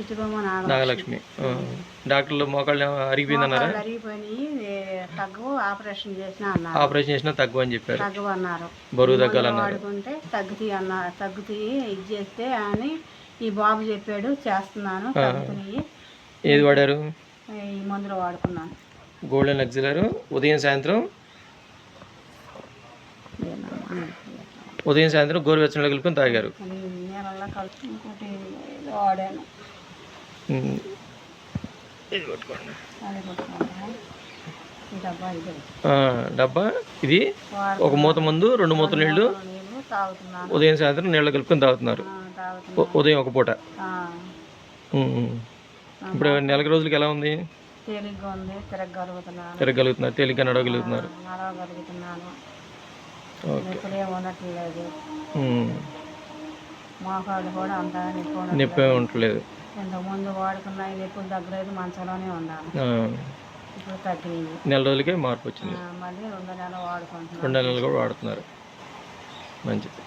చిట్టుబొమ్మ నాగలక్ష్మి. డాక్టర్లు మోకాళ్ళు అరిగిపోయిందన్నారా? అరిగిపోయినాయి, తగ్గు ఆపరేషన్ చేసినా అన్నారు. ఆపరేషన్ చేసినా తగ్గు అని చెప్పారు. తగ్గు అన్నారు. బరువు తగ్గాలన్నారు. వాడుకుంటే తగ్గుతాయి అన్నారు. తగ్గుతాయి ఇది చేస్తే అని ఈ బాబు చెప్పాడు, చేస్తున్నాను. తగ్గుతున్నాయి. ఏది వాడారు? ఈ మందులు వాడుకున్నాను. గోల్డెన్ ఎక్సలర్ ఉదయం సాయంత్రం గోరువెచ్చని నీళ్ళు కలుపుకొని తాగారు. నీళ్ళల్లో కలిపి ఇంకోటి వాడాను. ఇది పట్టుకోండి. డబ్బా ఇది ఒక మూత ముందు 2 మూతల నీళ్ళు తాగుతున్నాను. ఉదయం సాయంత్రం నీళ్ళు కలుపుకొని తాగుతున్నారు. ఉదయం ఒక పూట. ఇప్పుడు నెల రోజులకి ఎలా ఉంది? తేలిగ్గా ఉంది. తిరగలుగుతున్నారు. తేలిగ్గా నడవగలుగుతున్నారు. నొప్పులే ఉండట్లేదు. మోకాళ్ళు కూడా అంత నొప్పి ఉండట్లేదు. ఇంతకుముందు వాడుకున్న నొప్పులు తగ్గలేదు, మంచంలోనే ఉన్నాను. ఇప్పుడు తగ్గినాయి. నెల రోజులకే మార్పు వచ్చింది. మళ్ళీ 2 నెలలు వాడుకుంటున్నాను. 2 నెలలు కూడా వాడుతున్నారు. మంచిది.